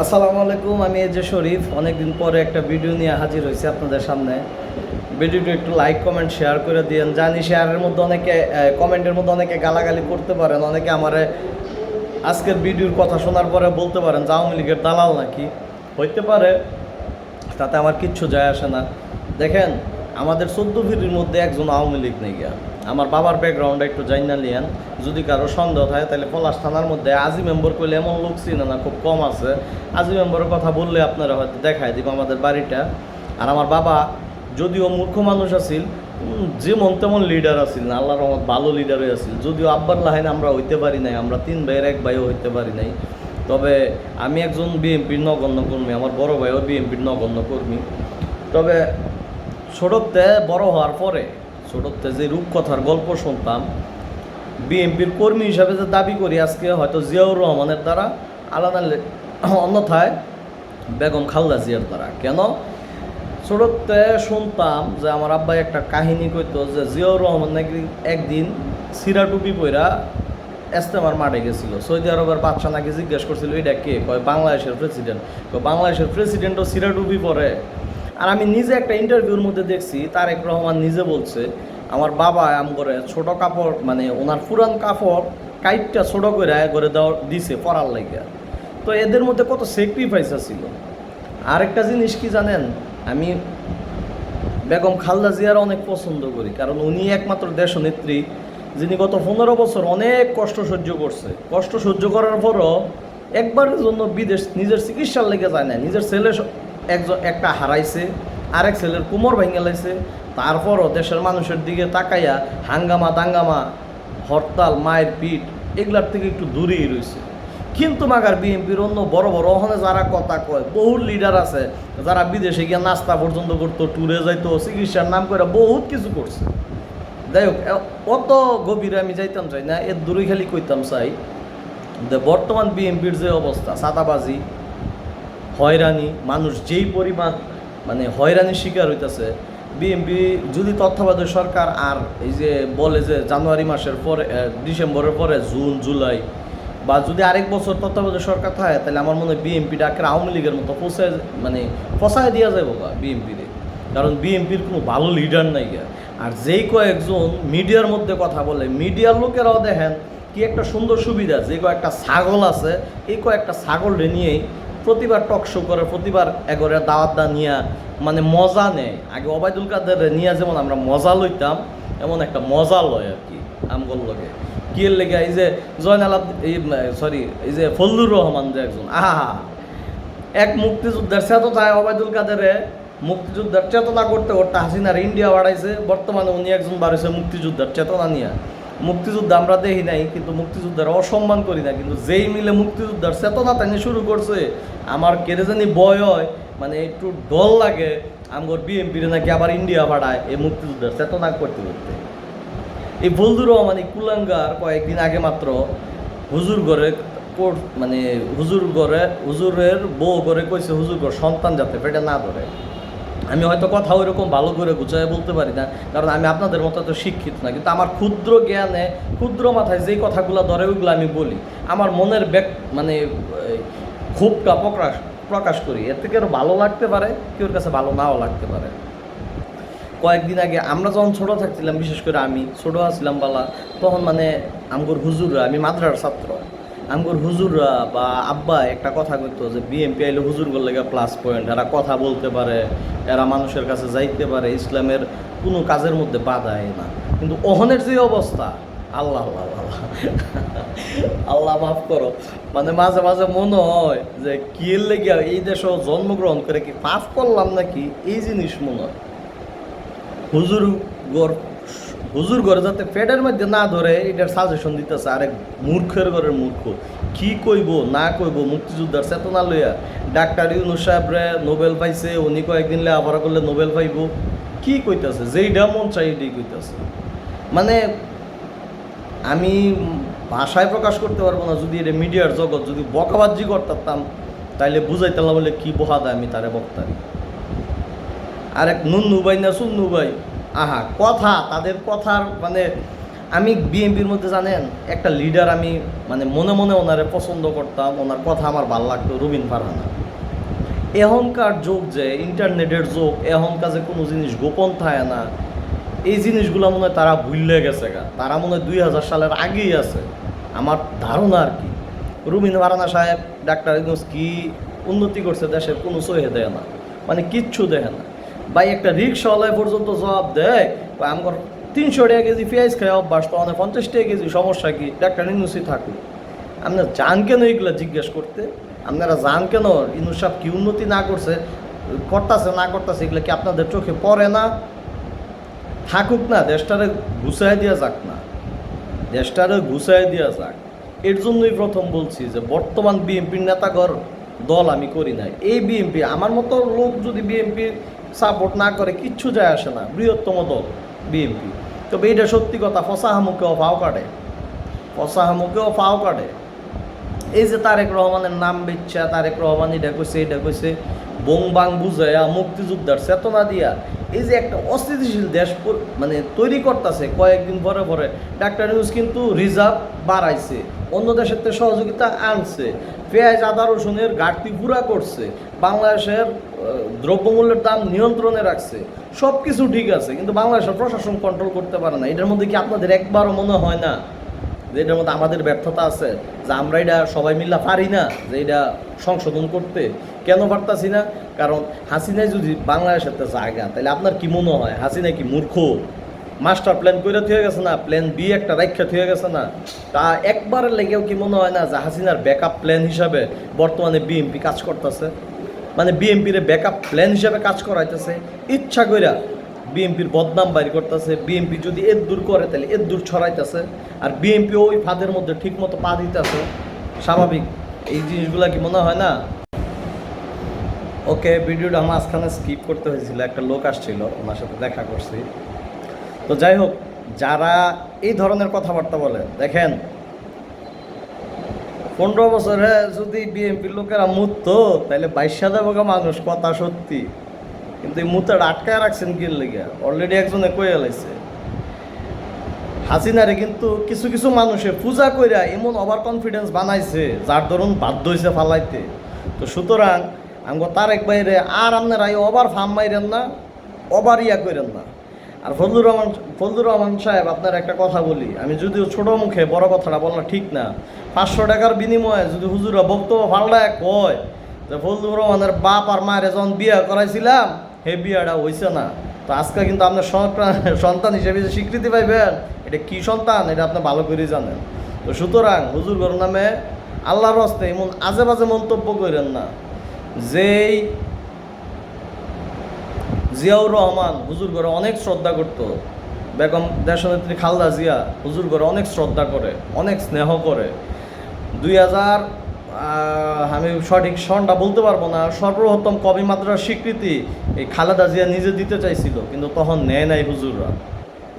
আসসালামু আলাইকুম, আমি এজে শরীফ। অনেকদিন পরে একটা ভিডিও নিয়ে হাজির হয়েছি আপনাদের সামনে। ভিডিওটি একটু লাইক কমেন্ট শেয়ার করে দিয়েন। জানি শেয়ারের মধ্যে অনেকে কমেন্টের মধ্যে অনেকে গালাগালি করতে পারেন, অনেকে আমারে আজকের ভিডিওর কথা শোনার পরে বলতে পারেন যে আওয়ামী লীগের দালাল নাকি। হইতে পারে, তাতে আমার কিচ্ছু যায় আসে না। দেখেন, আমাদের 14 ফিরির মধ্যে একজন আওয়ামী লীগ নেই গিয়া। আমার বাবার ব্যাকগ্রাউন্ডে একটু জাইনা লিয়ান, যদি কারো সন্দেহ থাকে তাহলে পলাশ থানার মধ্যে আজি মেম্বর করলে এমন লোক চিনে না, খুব কম আছে। আজি মেম্বরের কথা বললে আপনারা হয়তো দেখায় দিব আমাদের বাড়িটা। আর আমার বাবা যদিও মূর্খ মানুষ আছিল, যেমন তেমন লিডার আছিল না, আল্লাহর রহমত ভালো লিডারই আছিল। যদিও আব্বার লাহাইন আমরা হইতে পারি নাই, আমরা 3 ভাইয়ের 1 ভাইও হইতে পারি নাই। তবে আমি একজন বিএনপির নগণ্য কর্মী, আমার বড় ভাইও বিএনপির নগণ্য কর্মী। তবে ছোটতে বড় হওয়ার পরে ছোটতে যে রূপকথার গল্প শুনতাম, বিএনপির কর্মী হিসাবে যে দাবি করি আজকে, হয়তো জিয়াউর রহমানের দ্বারা, আলাদা অন্যথায় বেগম খালেদা জিয়ার দ্বারা। কেন? ছোটতে শুনতাম যে আমার আব্বাই একটা কাহিনী কইতো যে জিয়াউর রহমান নাকি একদিন সিরা টুপি পইরা ইজতেমার মাঠে গেছিল। সৌদি আরবের বাদশা নাকি জিজ্ঞেস করছিল এটা কে? কয় বাংলাদেশের প্রেসিডেন্ট। বাংলাদেশের প্রেসিডেন্টও সিরা টুপি পরে? আর আমি নিজে একটা ইন্টারভিউর মধ্যে দেখছি, তারেক রহমান নিজে বলছে আমার বাবা আম করে ছোট কাপড়, মানে ওনার পুরান কাপড় কাইটটা ছোট করে করে দেওয়া দিছে পরার লাগে। তো এদের মধ্যে কত স্যাক্রিফাইস ছিল। আরেকটা জিনিস কি জানেন, আমি বেগম খালেদা জিয়ার অনেক পছন্দ করি, কারণ উনি একমাত্র দেশনেত্রী যিনি গত 15 বছর অনেক কষ্ট সহ্য করছে। কষ্ট সহ্য করার পরও একবারের জন্য বিদেশ নিজের চিকিৎসার লেগে যায় না। নিজের ছেলে একটা হারাইছে, আরেক ছেলের কোমর ভেঙে লাইছে, তারপরও দেশের মানুষের দিকে তাকাইয়া হাঙ্গামা দাঙ্গামা, হরতাল, মায়ের পিঠ, এগুলার থেকে একটু দূরেই রয়েছে। কিন্তু মাগার বিএনপির অন্য বড় বড় ওখানে যারা কথা কয়, বহু লিডার আছে যারা বিদেশে গিয়ে নাস্তা পর্যন্ত করতো, ট্যুরে যাইতো, চিকিৎসার নাম করে বহুত কিছু করছে। যাই হোক, অত গভীরে আমি যাইতাম চাই না, এর দূরে খালি কইতাম চাই যে বর্তমান বিএনপির যে অবস্থা, চাঁদাবাজি, হয়রানি, মানুষ যেই পরিমাণ মানে হয়রানির শিকার হইতেছে। বিএনপি যদি তত্ত্বাবধায়ক সরকার আর এই যে বলে যে জানুয়ারি মাসের পরে, ডিসেম্বরের পরে জুন জুলাই, বা যদি আরেক বছর তত্ত্বাবধায়ক সরকার থাকে, তাহলে আমার মনে হয় বিএনপি ডাকে আওয়ামী লীগের মতো ফসায় দেওয়া যাবে বিএনপিরে। কারণ বিএনপির কোনো ভালো লিডার নাই গিয়া। আর যেই কয়েকজন মিডিয়ার মধ্যে কথা বলে, মিডিয়ার লোকেরাও দেখেন কি একটা সুন্দর সুবিধা, যে কয়েকটা ছাগল আছে, এই কয়েকটা ছাগলরে নিয়েই প্রতিবার টক শো করে, প্রতিবার এগরে দাওয়াত নিয়ে মানে মজা নেয়। আগে ওবায়দুল কাদের নিয়ে যেমন আমরা মজা লইতাম, এমন একটা মজা লয় আর কি আমগোল লগে। কি এর লেগে এই যে জয়নাল এই যে ফজলুর রহমান যে একজন এক মুক্তিযোদ্ধার চেতনায় ওবায়দুল কাদেরে মুক্তিযোদ্ধার চেতনা করতে করতে হাসিনার ইন্ডিয়া বাড়াইছে। বর্তমানে উনি একজন বাড়াইছে মুক্তিযোদ্ধার চেতনা নিয়ে। মুক্তিযুদ্ধ আমরা দেখি নাই, কিন্তু মুক্তিযোদ্ধার অসম্মান করি না, কিন্তু যেই মিলে মুক্তিযোদ্ধার চেতনা টানি শুরু করছে, আমার কেড়ে জানি ভয় হয়, মানে একটু ডর লাগে আমার বিএনপির নাকি আবার ইন্ডিয়া বাড়ায় এই মুক্তিযোদ্ধার চেতনা করতে করতে। এই ফজলুর রহমান এই কুলাঙ্গার কয়েকদিন আগে মাত্র হুজুর ঘরে মানে হুজুরের বউ করে কইছে হুজুর ঘর সন্তান যাতে পেটে না ধরে। আমি হয়তো কথা ওইরকম ভালো করে গুছায় বলতে পারি না, কারণ আমি আপনাদের মতো তো শিক্ষিত না, কিন্তু আমার ক্ষুদ্র জ্ঞানে ক্ষুদ্র মাথায় যেই কথাগুলো ধরে ওইগুলো আমি বলি। আমার মনের মানে ক্ষোভটা প্রকাশ করি। এর থেকে আরও ভালো লাগতে পারে, কেউর কাছে ভালো নাও লাগতে পারে। কয়েকদিন আগে আমরা যখন ছোটো থাকছিলাম, বিশেষ করে আমি ছোটো আসছিলাম বালা, তখন মানে আমগর হুজুররা, আমি মাদ্রাসার ছাত্র, আমগর হুজুররা বা আব্বা একটা কথা কইতো যে বিএমপি আইলে হুজুরগুলো লেগে প্লাস পয়েন্ট, এরা কথা বলতে পারে, এরা মানুষের কাছে যাইতে পারে, ইসলামের কোনো কাজের মধ্যে বাধা না। কিন্তু ওহনের যে অবস্থা, আল্লাহ আল্লাহ আল্লাহ আল্লাহ মাফ করো, মানে মাঝে মাঝে মনে হয় যে কি লেগে এই দেশেও জন্মগ্রহণ করে কি পাপ করলাম নাকি, এই জিনিস মনে হয়। হুজুর ঘরে যাতে পেটের মধ্যে না ধরে এটার সাজেশন দিতেছে আরেক মূর্খের ঘরের মূর্খ। কি কইব না কইব মুক্তিযোদ্ধার চেতনা লইয়া। ডাক্তার ইউনূস সাহেবরে নোবেল পাইছে, উনি কয়েকদিন লেখাপড়া করলে নোবেল পাইব। কি কইতেছে? যেইটা মন চাই এটাই কইতেছে। মানে আমি ভাষায় প্রকাশ করতে পারবো না। যদি এটা মিডিয়ার জগৎ যদি বকাবাজি করতাম, তাইলে বুঝাইতাম বলে কি বহাদা আমি তারে বক্তারি। আরেক নুন্নু ভাই না সুন্নু ভাই, কথা তাদের কথার মানে আমি বিএনপির মধ্যে জানেন একটা লিডার আমি মানে মনে মনে ওনারে পছন্দ করতাম, ওনার কথা আমার ভালো লাগতো, রুবিন ফারহানা। এখনকার যুগ যে ইন্টারনেটের যুগ, এখনকার যে কোনো জিনিস গোপন থাকে না, এই জিনিসগুলো মনে হয় তারা ভুলে গেছে গা। তারা মনে হয় 2000 সালের আগেই আছে আমার ধারণা আর কি। রুবিন ফারহানা সাহেব, ডাক্তার ইউনূস কি উন্নতি করছে দেশের কোনো সহে দেয় না, মানে কিচ্ছু দেয় না ভাই। একটা রিক্সাওয়ালায় পর্যন্ত জবাব দেয় আমার 300 টাকা কেজি পেঁয়াজ খায় অভ্যাস, তো অনেক 50 টাকা কেজি, সমস্যা কি? ডাক্তার ইউনূসই থাকুক। আপনারা যান কেন এগুলো জিজ্ঞেস করতে? আপনারা যান কেন ইউনূস সাহেব কি উন্নতি না করছে, করতেছে না করতেছে, এগুলো কি আপনাদের চোখে পড়ে না? থাকুক না, দেশটারে গুছাই দেওয়া যাক না, দেশটারে গুছাই দেওয়া যাক। এর জন্যই প্রথম বলছি যে বর্তমান বিএনপির নেতাগর দল আমি করি না। এই বিএনপি আমার মতো লোক যদি বিএনপি সাপোর্ট না করে কিচ্ছু যায় আসে না, বৃহত্তম দল বিএনপি। তবে এটা সত্যি কথা, ফসাহামুকেও ফাও কাটে, ফসাহামুকেও ফাও কাটে। এই যে তারেক রহমানের নাম বেচ্ছা, তারেক রহমান এটা কইছে বং বাং বুঝাইয়া মুক্তিযোদ্ধার চেতনা দিয়া এই যে একটা অস্থিতিশীল দেশ মানে তৈরি করতেছে কয়েকদিন পরে পরে। ডাক্তার ইউনূস কিন্তু রিজার্ভ বাড়াইছে, অন্য দেশের থেকে সহযোগিতা আনছে, পেঁয়াজ আদা রসুনের ঘাটতি পুরা করছে, বাংলাদেশের দ্রব্যমূল্যের দাম নিয়ন্ত্রণে রাখছে, সব কিছু ঠিক আছে, কিন্তু বাংলাদেশের প্রশাসন কন্ট্রোল করতে পারে না। এটার মধ্যে কি আপনাদের একবারও মনে হয় না যে এটার মধ্যে আমাদের ব্যর্থতা আছে, যে আমরা এটা সবাই মিল্লা পারি না যে এটা সংশোধন করতে? কেন পারতাছি না? কারণ হাসিনাই যদি বাংলাদেশের জায়গা, তাহলে আপনার কি মনে হয় হাসিনা কি মূর্খ? মাস্টার প্ল্যান করে থুয়ে গেছে না, প্ল্যান বি একটা রাখা থুয়ে গেছে না? তা একবারের লেগেও কি মনে হয় না যে হাসিনার ব্যাকআপ প্ল্যান হিসাবে বর্তমানে বিএনপি কাজ করতেছে? মানে বিএনপির ব্যাকআপ প্ল্যান হিসাবে কাজ করাইতেছে, ইচ্ছা কইরা বিএনপির বদনাম বাইর করতেছে। বিএনপি যদি এর দূর করে তাহলে এর দূর ছড়াইতেছে, আর বিএনপি ওই ফাঁদের মধ্যে ঠিক মতো পা দিতেছে। স্বাভাবিক এই জিনিসগুলা কি মনে হয় না? ওকে, ভিডিওটা মাঝখানে স্কিপ করতে হয়েছিল, একটা লোক আসছিল, ওনার সাথে দেখা করছি। তো যাই হোক, যারা এই ধরনের কথাবার্তা বলে, দেখেন 15 বছরে যদি বিএনপির লোকেরা মুততো তাহলে 22,000 মানুষ, কথা সত্যি। কিন্তু এই মুতাটা আটকায় রাখছেন কি লেগে? অলরেডি একজনে কয়ে লাইছে হাসিনারে কিন্তু কিছু কিছু মানুষে পূজা কইরা এমন ওভার কনফিডেন্স বানাইছে যার ধরুন বাধ্য হয়েছে ফালাইতে। তো সুতরাং আমগো তারেক বাইরে আর আপনারা এই ওভার ফার্ম মাইরেন না, ওভার ইয়া করেন না। আর ফজলুর রহমান সাহেব, আপনার একটা কথা বলি, আমি যদিও ছোট মুখে বড় কথাটা বললাম ঠিক না, 500 টাকার বিনিময়ে যদি হুজুরা বক্তব্য ফাল্লায় কয় যে ফজলুর রহমানের বাপ আর মায়ের যখন বিয়ে করাইছিলাম হে বিয়াটা হয়েছে না, তো আজকে কিন্তু আপনার সন্তান হিসেবে যে স্বীকৃতি পাইবেন, এটা কি সন্তান এটা আপনি ভালো করেই জানেন। তো সুতরাং হুজুর ঘর নামে আল্লাহর হস্তে এমন আজে বাজে মন্তব্য করেন না। যেই জিয়াউর রহমান হুজুর ঘরে অনেক শ্রদ্ধা করত, বেগম দেশনেত্রী খালেদা জিয়া হুজুর ঘরে অনেক শ্রদ্ধা করে, অনেক স্নেহ করে। 2000 আমি সঠিক সনটা বলতে পারবো না, সর্বপ্রথম কবি মাদ্রাসার স্বীকৃতি এই খালেদা জিয়া নিজে দিতে চাইছিল, কিন্তু তখন নেয় নাই হুজুররা,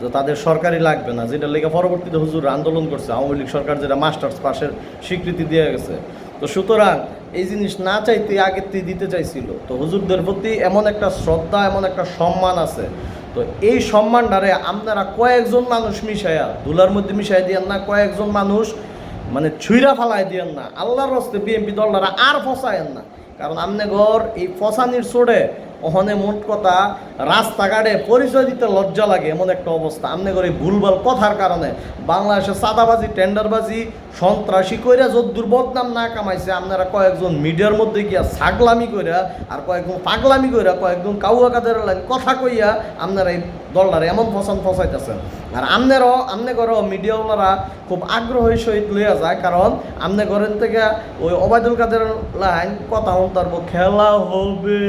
যে তাদের সরকারি লাগবে না, যেটা লেগে পরবর্তীতে হুজুররা আন্দোলন করছে। আওয়ামী লীগ সরকার যেটা মাস্টার্স পাশের স্বীকৃতি দিয়ে গেছে। তো সুতরাং এই জিনিস না চাইতে আগের থেকে দিতে চাইছিল। তো হুজুরদের প্রতি এমন একটা শ্রদ্ধা, এমন একটা সম্মান আছে। তো এই সম্মানটারে আপনারা কয়েকজন মানুষ মিশাইয়া, ধুলার মধ্যে মিশাই দিয়েন না, কয়েকজন মানুষ মানে ছুঁড়া ফালাই দিয়েন না। আল্লাহর রাস্তে বিএনপি দলরা আর ফসায়েন না, কারণ আমনে ঘর এই ফসানির ছোড়ে ওখানে মোট কথা রাস্তাঘাটে পরিচয় দিতে লজ্জা লাগে, এমন একটা অবস্থা। আমনে করে ভুলভাল কথার কারণে বাংলাদেশে সাদাবাজি, টেন্ডারবাজি, সন্ত্রাসী কইরা যদ্দুর বদনাম না কামাইছে, আপনারা কয়েকজন মিডিয়ার মধ্যে গিয়া ছাগলামি কইরা আর কয়েকজন পাগলামি কইরা কয়েকজন কাউয়া কাদের কথা কইয়া আপনারা এই দলটারে এমন ফসাইতেছেন। আর আমনে ঘরেও মিডিয়াওয়ালারা খুব আগ্রহের সহিত লইয়া যায়, কারণ আমনে ঘরের থেকে ওই ওবায়দুল কাদের লাইন কথা তারপর খেলা হবে,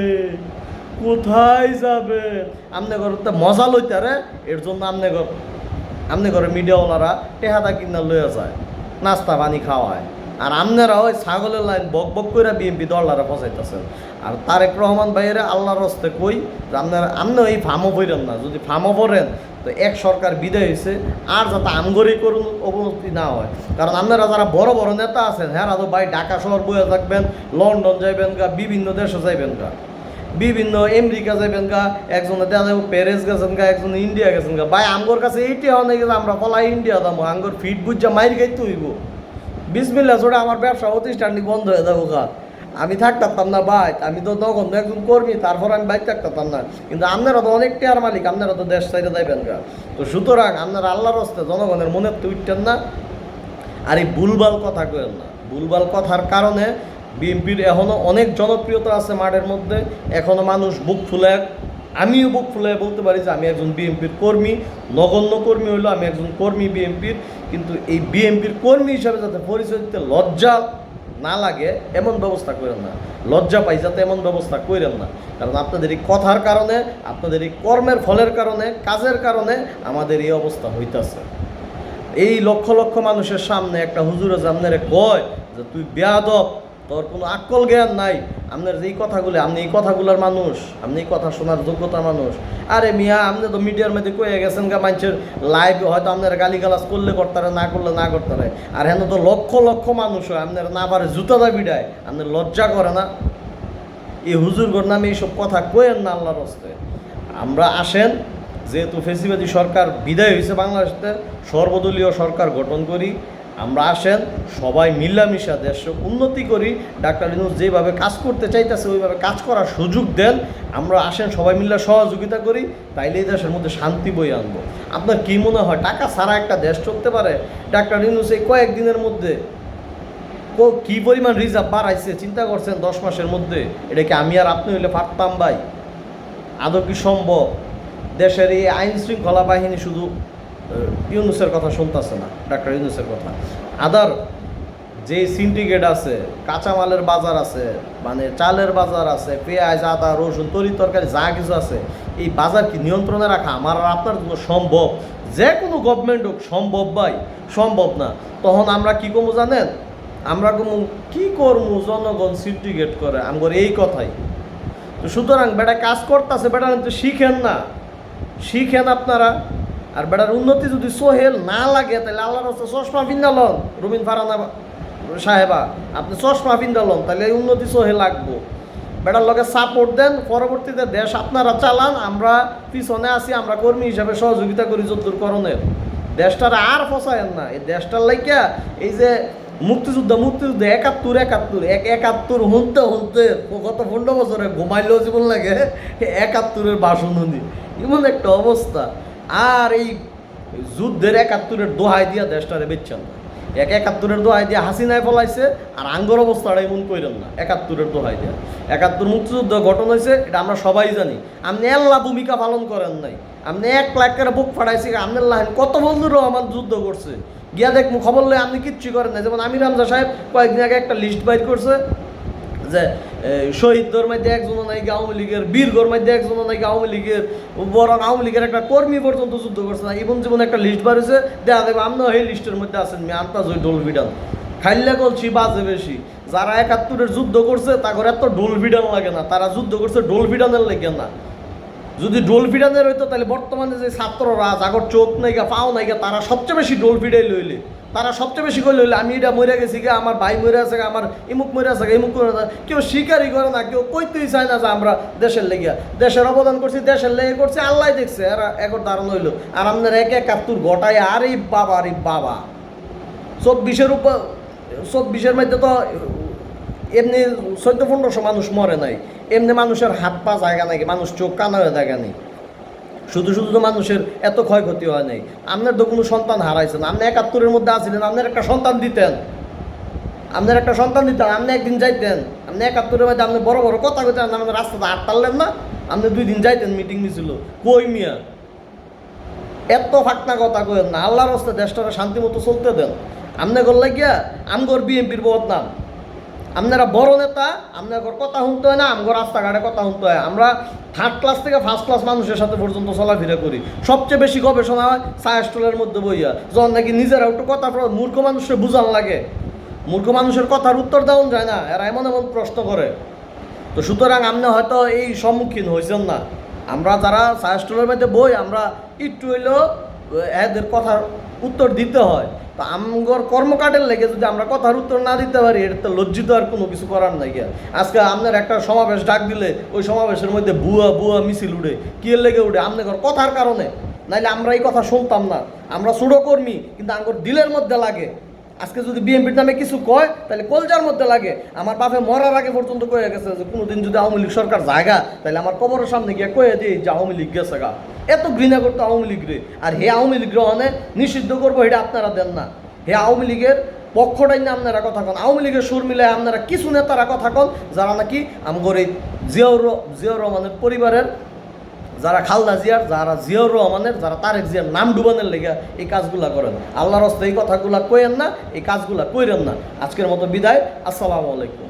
কোথায় যাবে আমনে ঘরতে মজা লইতারে, এর জন্য আমনে ঘরে মিডিয়াওয়ালারা টেহাদা কিনা লইয়া যায়, নাস্তা পানি খাওয়ায়। আর আমনেরা ওই ছাগলের লাইন বক বক করে বিএনপি দলটারা ফসাইতেছেন। আর তারেক রহমান ভাইয়েরা আল্লাহর হস্তে কই যে আমনে এই ফার্মও বইরেন না, যদি ফার্মও পড়েন তো এক সরকার বিদায় হয়েছে, আর যাতে আমগরি করুন অবনতি না হয়। কারণ আপনারা যারা বড় বড় নেতা আছেন, হ্যাঁ তো ভাই ঢাকা শহর বইয়া থাকবেন, লন্ডন যাইবেন গা, বিভিন্ন দেশে যাইবেন গা, বিভিন্ন আমেরিকা যাবেন গা, একজনে দেখা যাবো প্যারিস গেছেন গা, একজনে ইন্ডিয়া গেছেন গা। ভাই আমগোর কাছে এইটি অনেক গেছে আমরা পলাই ইন্ডিয়া দাম আঙ্গর ফিট বুঝা মাইর খাইতে হইব। বিসমিল্লাহ ছোড়া আমার ব্যবসা প্রতিষ্ঠানটি বন্ধ হয়ে যাবো গা। আমি থাকতাম না ভাই, আমি তো তখন একজন কর্মী, তারপর আমি বাইক থাকতাম না। কিন্তু আপনারা তো অনেক টেয়ার মালিক, আপনারা তো দেশ চাইতে যাইবেন গা। তো সুতরাং আপনারা আল্লাহর হস্তে জনগণের মনের তো উঠতেন না, আর এই ভুলভাল কথা করেন না। ভুলভাল কথার কারণে বিএনপির এখনও অনেক জনপ্রিয়তা আছে মাঠের মধ্যে, এখনও মানুষ বুক ফুলে, আমিও বুক ফুলে বলতে পারি যে আমি একজন বিএনপির কর্মী, নগণ্য কর্মী হইলো আমি একজন কর্মী বিএনপির। কিন্তু এই বিএনপির কর্মী হিসাবে যাতে পরিচয় দিতে লজ্জা না লাগে এমন ব্যবস্থা করেন না, লজ্জা পাই যাতে এমন ব্যবস্থা করেন না। কারণ আপনাদের এই কথার কারণে, আপনাদের এই কর্মের ফলের কারণে, কাজের কারণে আমাদের এই অবস্থা হইতাছে। এই লক্ষ লক্ষ মানুষের সামনে একটা হুজুরে যে আপনারে কয় যে তুই বেয়াদব, তোর কোনো আক্কল জ্ঞান নাই, আপনার যেই কথাগুলো, আপনি এই কথাগুলোর মানুষ, আপনি এই কথা শোনার যোগ্যতা মানুষ। আরে মিয়া, আপনি তো মিডিয়ার মধ্যে কয়ে গেছেন গা, মানুষের লাইভ হয়তো আপনারা গালিগালাজ করলে করতারে, না করলে না করতারে। আর হেন তো লক্ষ লক্ষ মানুষ হয়, আপনারা না পারে জুতা দা বিড়ায়, আপনার লজ্জা করে না? এই হুজুরগর নামে এইসব কথা কয়েন না আল্লাহর হস্তে। আমরা আসেন, যেহেতু ফেসিবাদী সরকার বিদায় হয়েছে বাংলাদেশে, সর্বদলীয় সরকার গঠন করি। আমরা আসেন সবাই মিলামিশা দেশ উন্নতি করি। ডাক্তার ইউনূস যেভাবে কাজ করতে চাইতেছে ওইভাবে কাজ করার সুযোগ দেন। আমরা আসেন সবাই মিলে সহযোগিতা করি, তাইলে এই দেশের মধ্যে শান্তি বই আনবো। আপনার কী মনে হয় টাকা ছাড়া একটা দেশ চলতে পারে? ডাক্তার ইউনূস এই কয়েকদিনের মধ্যে কী পরিমাণ রিজার্ভ বাড়াইছে চিন্তা করছেন 10 মাসের মধ্যে? এটা কি আমি আর আপনি হইলে পারতাম ভাই? আদৌ কি সম্ভব? দেশের এই আইন শৃঙ্খলা বাহিনী শুধু ইউনূসের কথা শুনতেছে না, ডাক্তার ইউনূসের কথা। আদার যে সিন্ডিকেট আছে, কাঁচামালের বাজার আছে, মানে চালের বাজার আছে, পেঁয়াজ, আদা, রসুন, তরি তরকারি যা কিছু আছে, এই বাজার কি নিয়ন্ত্রণে রাখা আমার আর আপনার জন্য সম্ভব? যে কোনো গভর্নমেন্ট হোক সম্ভব ভাই? সম্ভব না। তখন আমরা কি করবো জানেন? আমরা কি করবো? জনগণ সিন্ডিকেট করে আমার এই কথাই। তো সুতরাং বেটা কাজ করতেছে, বেটা কিন্তু শিখেন না, শিখেন আপনারা। আর বেটার উন্নতি যদি সোহেল না লাগে তাহলে আল্লাহর রাস্তা চশমা পিন্দালন, রুমিন ফারানা সাহেবা আপনি চশমা পিন্দালন, তাহলে এই উন্নতি সোহেল লাগবো। বেটার লগে সাপোর্ট দেন, পরবর্তীতে দেশ আপনারা চালান, আমরা পিছনে আসি, আমরা কর্মী হিসাবে সহযোগিতা করি যদ্দূর করণের। দেশটার আর ফসায়েন না। এই দেশটার লাইকা এই যে মুক্তিযুদ্ধ 71 হুনতে গত 15 বছরে ঘুমাইলেও জীবন লাগে 71-এর বাসন হুনি, এমন একটা অবস্থা। আর এই যুদ্ধের 71-এর দোহাই দিয়া দেশটারে বেচছেন না। 71-এর দোহাই দিয়া হাসিনায় ফলাইছে, আর আঙ্গর অবস্থাটা এমন কইরেন না 71-এর দোহাই দিয়া। 71 মুক্তিযুদ্ধ গঠন হয়েছে, এটা আমরা সবাই জানি। আপনি এল্লা ভূমিকা পালন করেন নাই, আপনি 1 লাখ করে বুক ফাটাইছি, আপনার লাইন কত বন্ধুরও আমার যুদ্ধ করছে, গিয়া দেখবো খবর লই আপনি কিচ্ছু করেন না। যেমন আমির হামজা সাহেব কয়েকদিন আগে একটা লিস্ট বাইর করছে যে শহীদদের মধ্যে একজনও নাই আওয়ামী লীগের, বীরগর মধ্যে একজনও নাই আওয়ামী লীগের, বরং আওয়ামী লীগের একটা কর্মী পর্যন্ত যুদ্ধ করছে না। এবং জীবন একটা লিস্ট বাড়িছে, দেখা দেবে আপনার এই লিস্টের মধ্যে আছেন। আন্তাজ ওই ডোল বিডান খাইলে গলছি বাজে বেশি। যারা 71-এর যুদ্ধ করছে তাদের এত ডোল বিডান লাগে না, তারা যুদ্ধ করছে ডোল বিডানের লেগে না। যদি ডোল ফিডানের হইতো তাহলে বর্তমানে যে ছাত্ররা যাগর চোখ নাইগা পাও নাইগা তারা সবচেয়ে বেশি ডোল ফিডাই লইলে, তারা সবচেয়ে বেশি করে লইলে আমি এটা মরে গেছি গা, আমার ভাই মরে আছে গা, আমার ইমুক মরে আছে গা, ইমুক করে না, কেউ স্বীকারই করে না, কেউ কইতেই চায় না যে আমরা দেশের লেগিয়া দেশের অবদান করছি, দেশের লেগে করছি, আল্লাহ দেখছে এরা একর দাঁড়ানো হইলো। আর আপনার 71 গোটায় আর এই বাবা 24-এর মধ্যে তো এমনি 1400-1500 মানুষ মরে নাই, এমনি মানুষের হাত পা জায়গা নাই, মানুষ চোখ কানা হয়ে জায়গা নেই, শুধু তো মানুষের এত ক্ষয়ক্ষতি হয় নাই। আপনার তো কোনো সন্তান হারাইছেন, আপনি 71-এর মধ্যে আসছিলেন, আপনার একটা সন্তান দিতেন, আপনি একদিন যাইতেন, আপনি 71-এর মধ্যে আপনি বড় বড় কথা কইতেন, আপনি রাস্তাতে হাট টানলেন না, আপনি 2 দিন যাইতেন, মিটিং নিছিল কই মিয়া? এত ফাঁকনা কথা কইেন না, আল্লাহর রাস্তা দেশটারে শান্তি মতো চলতে দেন। আপনি করলে গিয়া আমগর বিএনপির বদনাম, আপনারা বড় নেতা, আপনার কথা শুনতে হয় না, আমগর রাস্তাঘাটে কথা শুনতে হয়। আমরা 3rd ক্লাস থেকে 1st ক্লাস মানুষের সাথে পর্যন্ত চলাফেরা করি। সবচেয়ে বেশি গবেষণা হয় চায়ের স্টলের মধ্যে বইয়া, যখন নাকি নিজেরা একটু কথা মূর্খ মানুষের বুঝান লাগে, মূর্খ মানুষের কথার উত্তর দেওয়া যায় না, এরা এমন প্রশ্ন করে। তো সুতরাং আপনি হয়তো এই সম্মুখীন হয়েছেন না। আমরা যারা চায়ের স্টলের মধ্যে বই, আমরা একটু হইলেও এদের কথার উত্তর দিতে হয়। তো আমগর কর্মকাণ্ডের লেগে যদি আমরা কথার উত্তর না দিতে পারি, এটা তো লজ্জিত আর কোনো কিছু করার নাই গিয়া। আজকে আপনার একটা সমাবেশ ডাক দিলে ওই সমাবেশের মধ্যে ভুয়া ভুয়া মিছিল উঠে, কি এর লেগে উঠে? আপনার কথার কারণে, নাইলে আমরা এই কথা শুনতাম না। আমরা ছোটো কর্মী, কিন্তু আমার দিলের মধ্যে লাগে। আজকে যদি বিএনপির নামে কিছু কয়, তাহলে কলজার মধ্যে লাগে। আমার বাপে মরার আগে পর্যন্ত কয়ে গেছে যে কোনোদিন যদি আওয়ামী লীগ সরকার জায়গা, তাহলে আমার কবরের সামনে গিয়ে কয়ে দিই যে আওয়ামী লীগ গেছে গা। এত ঘৃণা করতো আওয়ামী লীগরে। আর হে আওয়ামী লীগ গ্রহণে নিষিদ্ধ করবো, এটা আপনারা দেন না। হে আওয়ামী লীগের পক্ষটাই না আপনারা কথা কন, আওয়ামী লীগের সুর মিলে আপনারা কিছু নেতারা কথা কন, যারা নাকি আমগর এই জিয়াউর রহমানের পরিবারের, যারা খালদা জিয়ার, যারা জিয়াউর রহমানের, যারা তারেক জিয়ার নাম ডুবানোর লেগে এই কাজগুলা করেন। আল্লাহর রাস্তায় এই কথাগুলা কইেন না, এই কাজগুলা কইরেন না। আজকের মতো বিদায়। আসসালামু আলাইকুম।